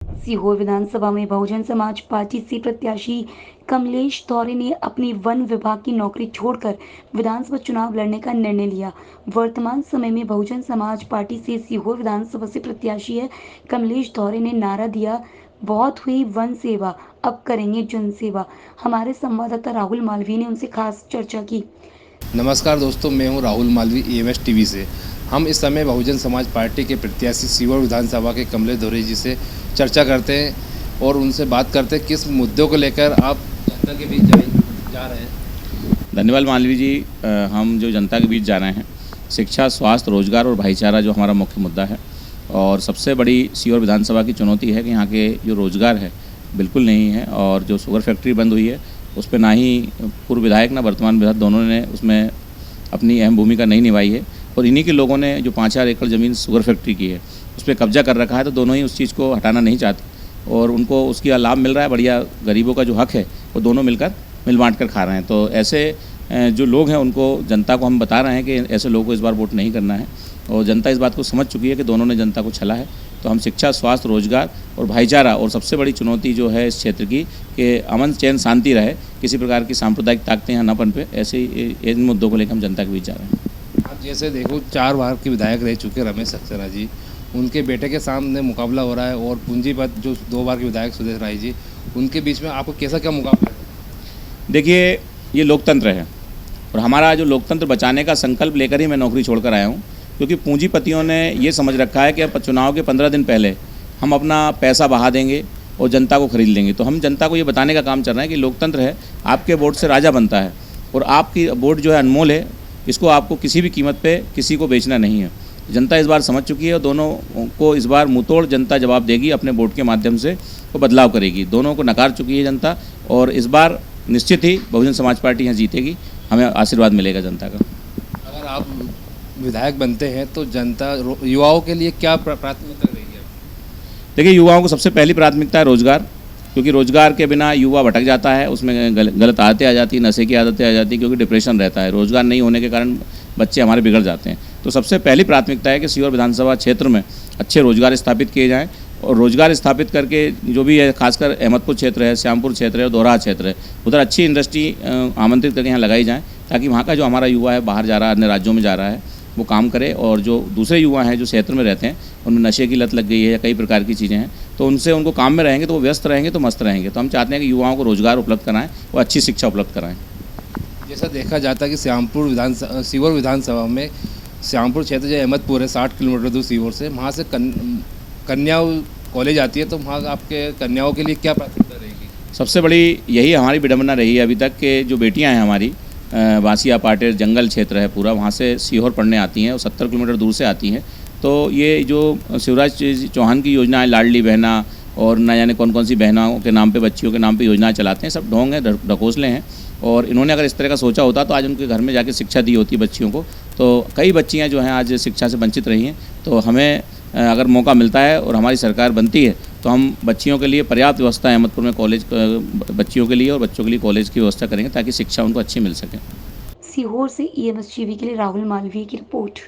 सीहोर विधानसभा में बहुजन समाज पार्टी से प्रत्याशी कमलेश तौरे ने अपनी वन विभाग की नौकरी छोड़कर विधानसभा चुनाव लड़ने का निर्णय लिया। वर्तमान समय में बहुजन समाज पार्टी से सीहोर विधानसभा से प्रत्याशी है कमलेश तौरे ने नारा दिया, बहुत हुई वन सेवा, अब करेंगे जन सेवा। हमारे संवाददाता राहुल मालवीय ने उनसे खास चर्चा की। नमस्कार दोस्तों, मैं हूं राहुल मालवी EMS टीवी से। हम इस समय बहुजन समाज पार्टी के प्रत्याशी सीहोर विधानसभा के कमलेश तौरे जी से चर्चा करते हैं और उनसे बात करते हैं किस मुद्दों को लेकर आप जनता के बीच जा रहे हैं। धन्यवाद मालवी जी। हम जो जनता के बीच जा रहे हैं, शिक्षा, स्वास्थ्य, रोजगार और भाईचारा जो हमारा मुख्य मुद्दा है। और सबसे बड़ी सीहोर विधानसभा की चुनौती है कि यहाँ के जो रोजगार है बिल्कुल नहीं है, और जो शुगर फैक्ट्री बंद हुई है उस पर ना ही पूर्व विधायक ना वर्तमान विधायक दोनों ने उसमें अपनी अहम भूमिका नहीं निभाई है। और इन्हीं के लोगों ने जो 5,000 एकड़ ज़मीन शुगर फैक्ट्री की है उस पर कब्जा कर रखा है, तो दोनों ही उस चीज़ को हटाना नहीं चाहते और उनको उसका लाभ मिल रहा है। बढ़िया गरीबों का जो हक है वो दोनों मिलकर मिल बांट कर खा रहे हैं। तो ऐसे जो लोग हैं उनको, जनता को हम बता रहे हैं कि ऐसे लोगों को इस बार वोट नहीं करना है। और जनता इस बात को समझ चुकी है कि दोनों ने जनता को छला है। तो हम शिक्षा, स्वास्थ्य, रोजगार और भाईचारा, और सबसे बड़ी चुनौती जो है इस क्षेत्र की कि अमन, चैन, शांति रहे, किसी प्रकार की सांप्रदायिक ताकतें यहाँ न पनपे, ऐसे इन मुद्दों को लेकर हम जनता के बीच जा रहे हैं। आप जैसे देखो 4 बार के विधायक रह चुके रमेश सक्सेना जी, उनके बेटे के सामने मुकाबला हो रहा है, और पूंजीपत जो 2 बार के विधायक सुदेश राय जी, उनके बीच में आपको कैसा क्या मुकाबला है? देखिए, ये लोकतंत्र है और हमारा जो लोकतंत्र बचाने का संकल्प लेकर ही मैं नौकरी छोड़कर आया हूँ। क्योंकि पूंजीपतियों ने ये समझ रखा है कि अब चुनाव के 15 दिन पहले हम अपना पैसा बहा देंगे और जनता को खरीद लेंगे। तो हम जनता को ये बताने का काम चल रहा है कि लोकतंत्र है, आपके वोट से राजा बनता है और आपकी वोट जो है अनमोल है, इसको आपको किसी भी कीमत पे किसी को बेचना नहीं है। जनता इस बार समझ चुकी है और दोनों को इस बार मुंहतोड़ जनता जवाब देगी, अपने वोट के माध्यम से वो बदलाव करेगी। दोनों को नकार चुकी है जनता, और इस बार निश्चित ही बहुजन समाज पार्टी यहाँ जीतेगी, हमें आशीर्वाद मिलेगा जनता का। अगर आप विधायक बनते हैं तो जनता युवाओं के लिए क्या प्राथमिकता रहेगी? देखिए, युवाओं को सबसे पहली प्राथमिकता है रोजगार, क्योंकि रोजगार के बिना युवा भटक जाता है, उसमें गलत आदतें आ जाती हैं, नशे की आदतें आ जाती हैं, क्योंकि डिप्रेशन रहता है। रोजगार नहीं होने के कारण बच्चे हमारे बिगड़ जाते हैं। तो सबसे पहली प्राथमिकता है कि सीहोर विधानसभा क्षेत्र में अच्छे रोजगार स्थापित किए जाएँ, और रोजगार स्थापित करके जो भी है, खासकर अहमदपुर क्षेत्र है, श्यामपुर क्षेत्र है और दोराहा क्षेत्र है, उधर अच्छी इंडस्ट्री आमंत्रित करके यहाँ लगाई जाए, ताकि वहाँ का जो हमारा युवा है बाहर जा रहा है, अन्य राज्यों में जा रहा है, वो काम करे। और जो दूसरे युवा हैं जो क्षेत्र में रहते हैं, उनमें नशे की लत लग गई है या कई प्रकार की चीज़ें हैं, तो उनको काम में रहेंगे तो वो व्यस्त रहेंगे, तो मस्त रहेंगे। तो हम चाहते हैं कि युवाओं को रोजगार उपलब्ध कराएं और अच्छी शिक्षा उपलब्ध कराएं। जैसा देखा जाता है कि सीहोर विधानसभा में श्यामपुर क्षेत्र जो अहमदपुर है 60 किलोमीटर दूर सीहोर से, वहाँ से कन्या कॉलेज आती है, तो वहाँ आपके कन्याओं के लिए क्या प्राथमिकता रहेगी? सबसे बड़ी यही हमारी विडंबना रही है अभी तक के जो बेटियाँ हैं हमारी, बासिया पाटेर जंगल क्षेत्र है पूरा, वहाँ से सीहोर पढ़ने आती हैं और 70 किलोमीटर दूर से आती हैं। तो ये जो शिवराज चौहान की योजना है, लाडली बहना और न जाने कौन कौन सी बहनों के नाम पे, बच्चियों के नाम पे योजनाएं चलाते हैं, सब ढोंग हैं, ढकोसले हैं। और इन्होंने अगर इस तरह का सोचा होता तो आज उनके घर में जाके शिक्षा दी होती बच्चियों को। तो कई बच्चियाँ जो हैं आज शिक्षा से वंचित रही हैं। तो हमें अगर मौका मिलता है और हमारी सरकार बनती है तो हम बच्चियों के लिए पर्याप्त व्यवस्था अहमदपुर में कॉलेज बच्चियों के लिए और बच्चों के लिए कॉलेज की व्यवस्था करेंगे, ताकि शिक्षा उनको अच्छी मिल सके। सीहोर से EMS टीवी के लिए राहुल मालवीय की रिपोर्ट।